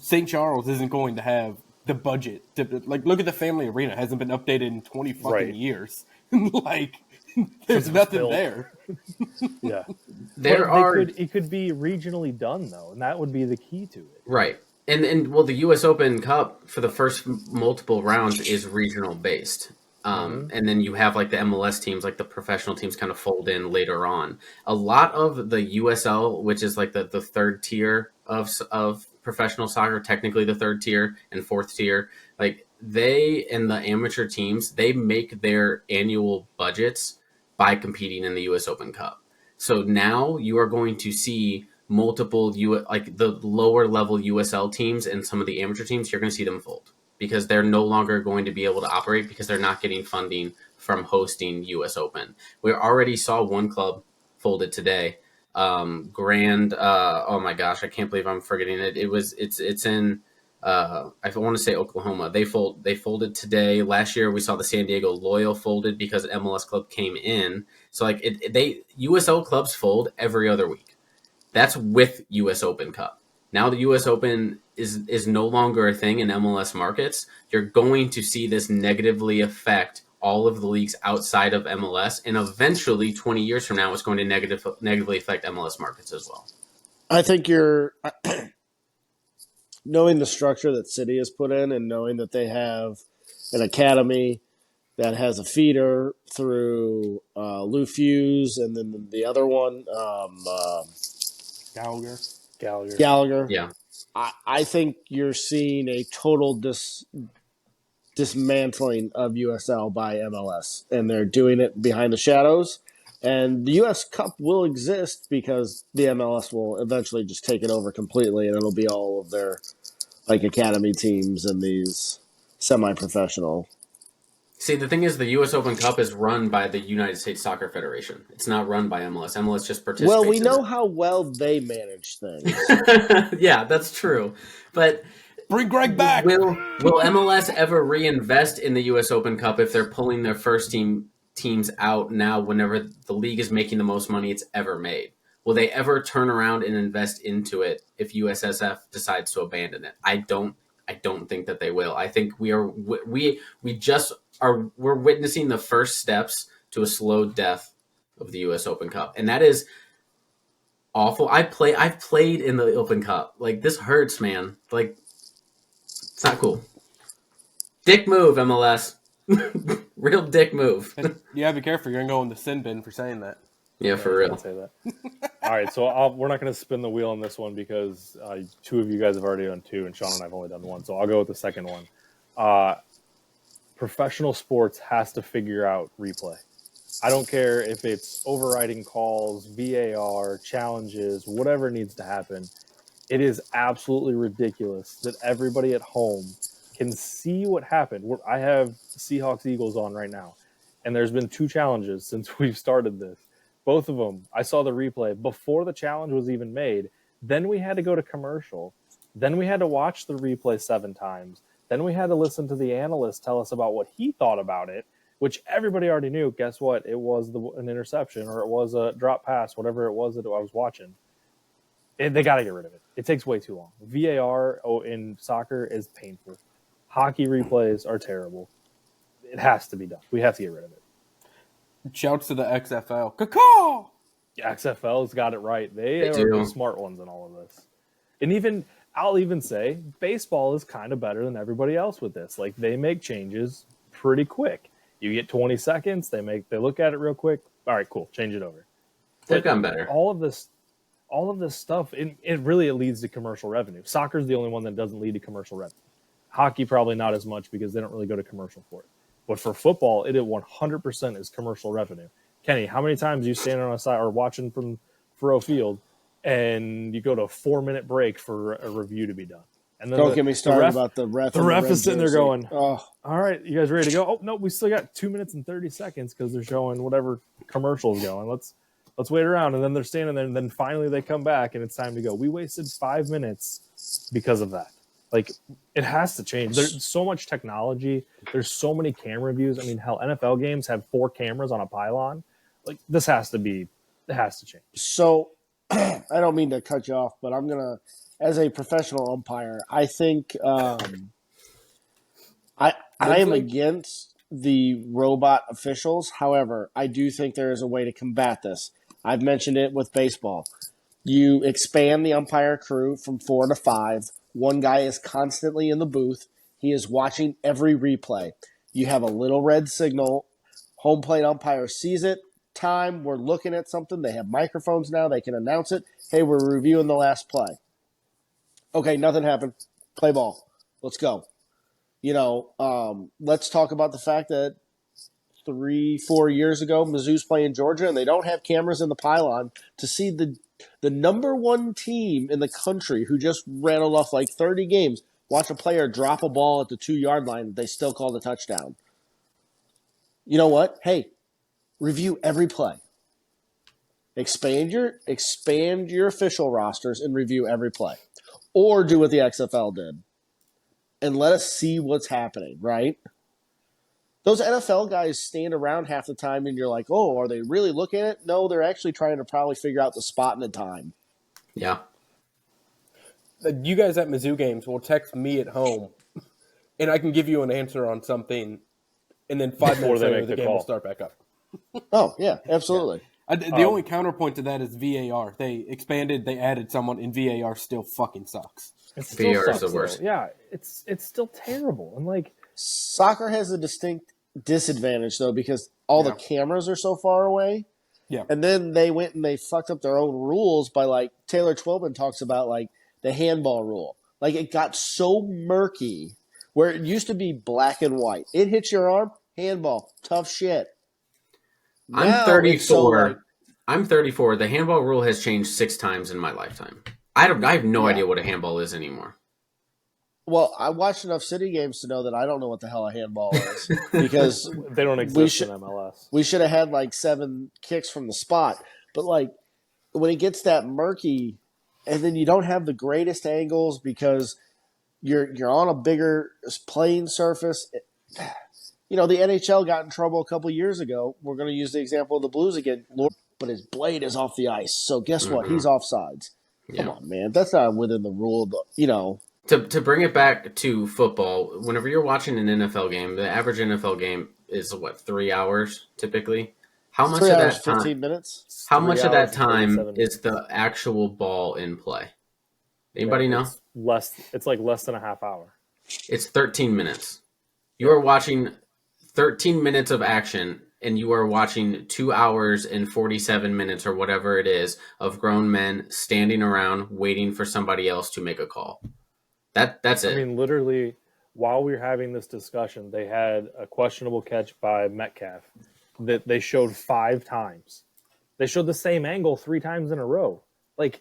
St. Charles isn't going to have the budget to, like, look at the Family Arena. It hasn't been updated in 20 fucking years. Like, there's nothing there. Yeah. It could be regionally done, though, and that would be the key to it. Right. And well, the US Open Cup for the first multiple rounds is regional based. And then you have like the MLS teams, like the professional teams, kind of fold in later on. A lot of the USL, which is like the third tier of professional soccer, technically the third tier and fourth tier, like they and the amateur teams, they make their annual budgets by competing in the US Open Cup. So now you are going to see multiple like the lower level USL teams and some of the amateur teams, you're going to see them fold because they're no longer going to be able to operate because they're not getting funding from hosting US Open. We already saw one club folded today. Oh my gosh, I can't believe I'm forgetting it. It's in I want to say Oklahoma. They folded today. Last year we saw the San Diego Loyal folded because an MLS club came in. So like USL clubs fold every other week. That's with US Open Cup. Now the US Open is no longer a thing in MLS markets. You're going to see this negatively affect all of the leagues outside of MLS, and eventually 20 years from now it's going to negatively affect MLS markets as well. I think you're knowing the structure that City has put in and knowing that they have an academy that has a feeder through Lou Fuse and then the other one, Gallagher. Gallagher. Yeah. I think you're seeing a total dismantling of USL by MLS, and they're doing it behind the shadows. And the U.S. Cup will exist because the MLS will eventually just take it over completely, and it'll be all of their like academy teams and these semi-professional. See, the thing is, the U.S. Open Cup is run by the United States Soccer Federation. It's not run by MLS. MLS just participates. Well, we know in how well they manage things. it. Yeah, that's true. But Bring Greg back. will MLS ever reinvest in the U.S. Open Cup if they're pulling their first teams out now whenever the league is making the most money it's ever made? Will they ever turn around and invest into it if USSF decides to abandon it? I don't think that they will. I think we're witnessing the first steps to a slow death of the US Open Cup. And that is awful. I've played in the Open Cup. Like, this hurts, man. Like, it's not cool. Dick move, MLS. Real dick move. Yeah, be careful. You're going to go in the sin bin for saying that. Yeah, for real. I'd say that. All right, so we're not going to spin the wheel on this one because two of you guys have already done two, and Sean and I have only done one. So I'll go with the second one. Professional sports has to figure out replay. I don't care if it's overriding calls, VAR, challenges, whatever needs to happen. It is absolutely ridiculous that everybody at home can see what happened. I have Seahawks-Eagles on right now, and there's been two challenges since we've started this. Both of them, I saw the replay before the challenge was even made. Then we had to go to commercial. Then we had to watch the replay 7 times. Then we had to listen to the analyst tell us about what he thought about it, which everybody already knew. Guess what? It was an interception or it was a drop pass, whatever it was that I was watching. They got to get rid of it. It takes way too long. VAR in soccer is painful. Hockey replays are terrible. It has to be done. We have to get rid of it. Shouts to the XFL. Caw-caw! XFL's got it right. They are do. the smart ones in all of this. And I'll even say baseball is kind of better than everybody else with this. Like, they make changes pretty quick. You get 20 seconds. They look at it real quick. All right, cool. Change it over. They've gotten better. All of this stuff, it really leads to commercial revenue. Soccer's the only one that doesn't lead to commercial revenue. Hockey probably not as much because they don't really go to commercial for it. But for football, it 100% is commercial revenue. Kenny, how many times you stand on a side or watching from Furrow Field and you go to a 4-minute break for a review to be done? And then Don't get me started about the ref. The ref is sitting there jersey. going, oh. all right, you guys ready to go? Oh, no, we still got 2 minutes and 30 seconds because they're showing whatever commercial is going. Let's wait around. And then they're standing there, and then finally they come back, and it's time to go. We wasted 5 minutes because of that. Like, it has to change. There's so much technology. There's so many camera views. I mean, hell, NFL games have 4 cameras on a pylon. Like, it has to change. So, I don't mean to cut you off, but I'm going to, as a professional umpire, I think I am against the robot officials. However, I do think there is a way to combat this. I've mentioned it with baseball. You expand the umpire crew from 4 to 5. One guy is constantly in the booth. He is watching every replay. You have a little red signal. Home plate umpire sees it. Time, we're looking at something. They have microphones now. They can announce it. Hey, we're reviewing the last play. Okay, nothing happened. Play ball. Let's go. Let's talk about the fact that 3-4 years ago, Mizzou's playing Georgia, and they don't have cameras in the pylon to see the number one team in the country who just rattled off like 30 games, watch a player drop a ball at the 2-yard line, they still call the touchdown. You know what? Hey, review every play. Expand your official rosters and review every play. Or do what the XFL did. And let us see what's happening, right? Those NFL guys stand around half the time and you're like, oh, are they really looking at it? No, they're actually trying to probably figure out the spot and the time. Yeah. You guys at Mizzou games will text me at home, and I can give you an answer on something, and then 5 minutes later the game will start back up. Oh, yeah, absolutely. Yeah. The only counterpoint to that is VAR. They added someone, and VAR still fucking sucks. It still VAR is sucks, the worst. though. Yeah, it's still terrible. And like, Soccer has a distinct disadvantage though because all the cameras are so far away. Yeah. And then they went and they fucked up their own rules by like Taylor Twillman talks about like the handball rule. Like it got so murky where it used to be black and white. It hits your arm, handball, tough shit. I'm Now 34. it's so, like, I'm 34. The handball rule has changed 6 times in my lifetime. I have no idea what a handball is anymore. well, I watched enough City games to know that I don't know what the hell a handball is because they don't exist in MLS. we should have had like 7 kicks from the spot. But like when it gets that murky, and then you don't have the greatest angles because you're on a bigger playing surface. You know, the NHL got in trouble a couple years ago. We're going to use the example of the Blues again, but his blade is off the ice. So guess what? He's offsides. Come on, man. That's not within the rule. But, you know. To bring it back to football, whenever you're watching an NFL game, the average NFL game is 3 hours typically. How much 3 of hours, that time? 15 minutes. How much of that 3 hours and time 37 is the actual ball in play? Anybody know? It's like less than a half hour. It's 13 minutes. You are watching 13 minutes of action, and you are watching 2 hours and 47 minutes or whatever it is of grown men standing around waiting for somebody else to make a call. That's it. I mean, literally, while we were having this discussion, they had a questionable catch by Metcalf that they showed 5 times. They showed the same angle 3 times in a row. Like,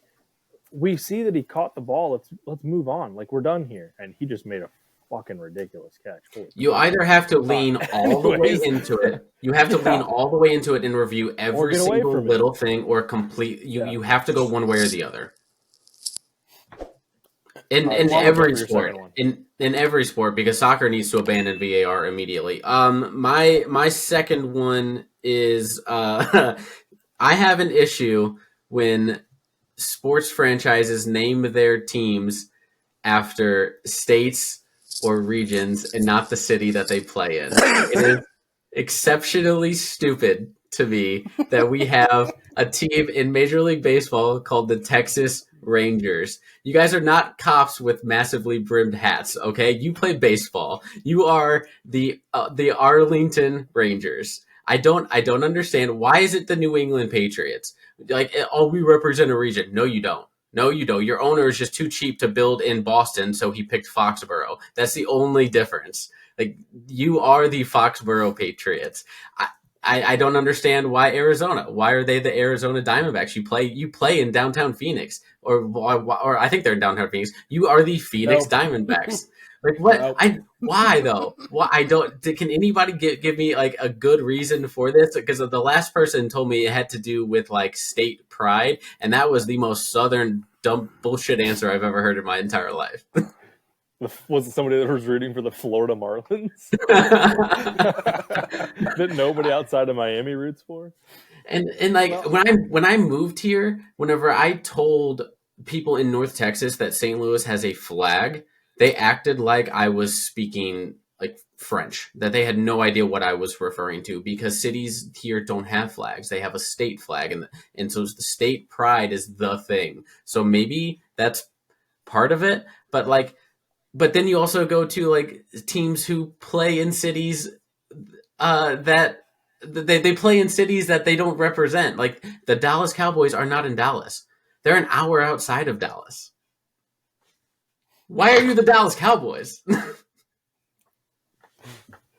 we see that he caught the ball. Let's move on. Like, we're done here. And he just made a fucking ridiculous catch. You either have to lean all the way into it. You have to lean all the way into it and review every single little thing, or complete. You have to go one way or the other. In every sport, in every sport, because soccer needs to abandon VAR immediately. My second one is I have an issue when sports franchises name their teams after states or regions and not the city that they play in. It is exceptionally stupid to me that we have a team in Major League Baseball called the Texas Rangers. You guys are not cops with massively brimmed hats, okay? You play baseball. You are the Arlington Rangers. I don't understand. Why is it the New England Patriots? Like, oh, we represent a region. No, you don't. No, you don't. Your owner is just too cheap to build in Boston, so he picked Foxborough. That's the only difference. Like, you are the Foxborough Patriots. I don't understand why Arizona. Why are they the Arizona Diamondbacks? You play in downtown Phoenix, or I think they're in downtown Phoenix. You are the Phoenix Diamondbacks. Like, what? Why though? Why I don't? Can anybody give me like a good reason for this? Because the last person told me it had to do with like state pride, and that was the most southern dumb bullshit answer I've ever heard in my entire life. Was it somebody that was rooting for the Florida Marlins that nobody outside of Miami roots for? And like when I moved here, whenever I told people in North Texas that St. Louis has a flag, they acted like I was speaking like French, that they had no idea what I was referring to, because cities here don't have flags. They have a state flag, and so the state pride is the thing. So maybe that's part of it, but then you also go to like teams who play in cities that they play in cities that they don't represent. Like the Dallas Cowboys are not in Dallas. They're an hour outside of Dallas. Why are you the Dallas Cowboys?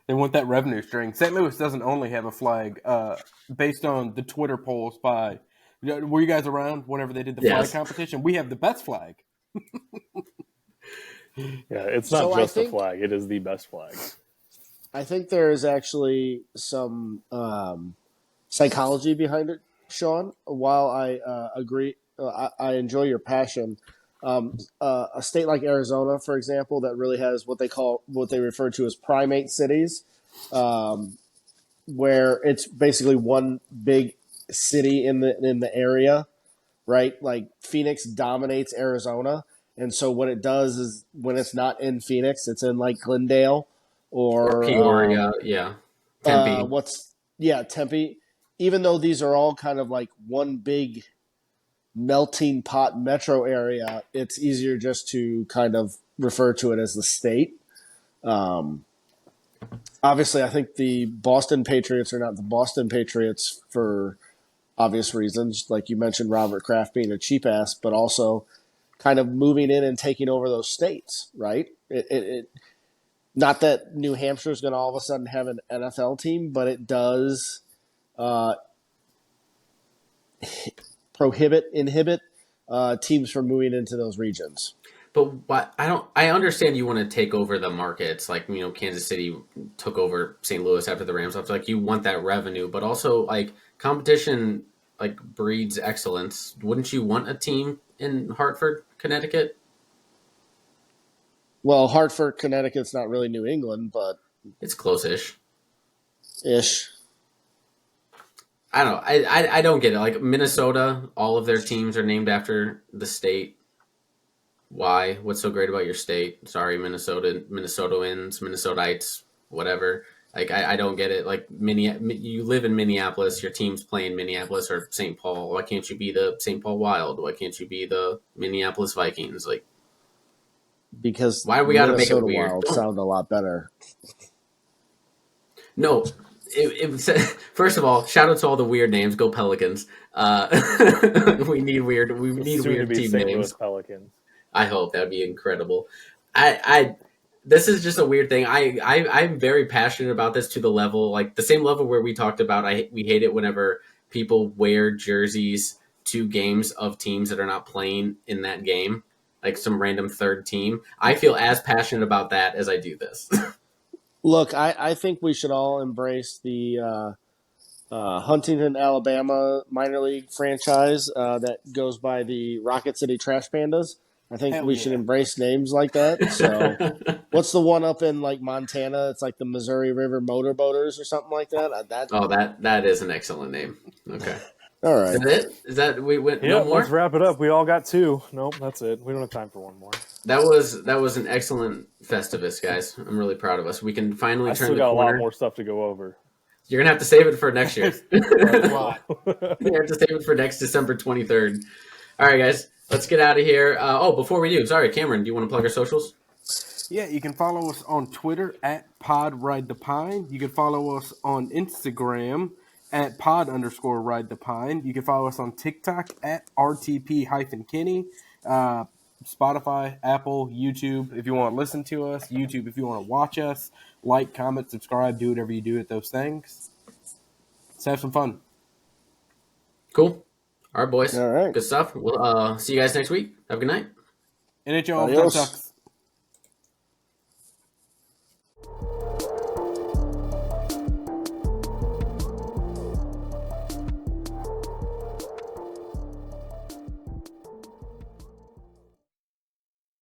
They want that revenue stream. St. Louis doesn't only have a flag based on the Twitter polls by – were you guys around whenever they did the flag competition? We have the best flag. Yeah, it's not just a flag. It is the best flag. I think there is actually some psychology behind it, Sean. While I agree, I enjoy your passion. A state like Arizona, for example, that really has what they refer to as primate cities, where it's basically one big city in the area, right? Like Phoenix dominates Arizona. And so what it does is when it's not in Phoenix, it's in like Glendale or Peoria, Tempe. Tempe. Even though these are all kind of like one big melting pot metro area, it's easier just to kind of refer to it as the state. Obviously, I think the Boston Patriots are not the Boston Patriots for obvious reasons, like you mentioned, Robert Kraft being a cheap ass, but also kind of moving in and taking over those states, right? Not that New Hampshire is going to all of a sudden have an NFL team, but it does inhibit teams from moving into those regions. But I understand you want to take over the markets, like Kansas City took over St. Louis after the Rams left. Like you want that revenue, but also like competition like breeds excellence. Wouldn't you want a team in Hartford, Connecticut? Well, Hartford, Connecticut's not really New England, but It's close-ish. ish. I don't know. I don't get it. Like Minnesota, all of their teams are named after the state. Why? What's so great about your state? Sorry, Minnesotans, Minnesotites, whatever. Like I don't get it. Like you live in Minneapolis, your team's playing Minneapolis or St. Paul. Why can't you be the St. Paul Wild? Why can't you be the Minneapolis Vikings? Like Because why do we got to make it Minnesota weird? Wild sound a lot better. No, first of all, shout out to all the weird names. Go Pelicans. We need weird Soon to be team St. names. Louis Pelicans. I hope that'd be incredible. This is just a weird thing. I'm very passionate about this to the level, like the same level where we talked about. We hate it whenever people wear jerseys to games of teams that are not playing in that game, like some random third team. I feel as passionate about that as I do this. Look, I think we should all embrace the Huntington, Alabama minor league franchise that goes by the Rocket City Trash Pandas. I think we should embrace names like that. So, what's the one up in like Montana? It's like the Missouri River Motorboaters or something like that. That is an excellent name. Okay. All right. Is that it? Is that we went? Yeah, No more. let's wrap it up. We all got 2. Nope, that's it. We don't have time for one more. That was an excellent Festivus, guys. I'm really proud of us. We can finally I turn still the got corner. a lot more stuff to go over. You're gonna have to save it for next year. You A lot. have to save it for next December 23rd. All right, guys, let's get out of here. Before we do, sorry, Cameron, do you want to plug our socials? Yeah, you can follow us on Twitter at PodRideThePine. You can follow us on Instagram at pod_ride_the_pine. You can follow us on TikTok at RTP-Kenny. Spotify, Apple, YouTube if you want to listen to us. YouTube if you want to watch us. Like, comment, subscribe, do whatever you do at those things. Let's have some fun. Cool. All right, boys. All right. Good stuff. We'll see you guys next week. Have a good night. NHL Adios. sucks.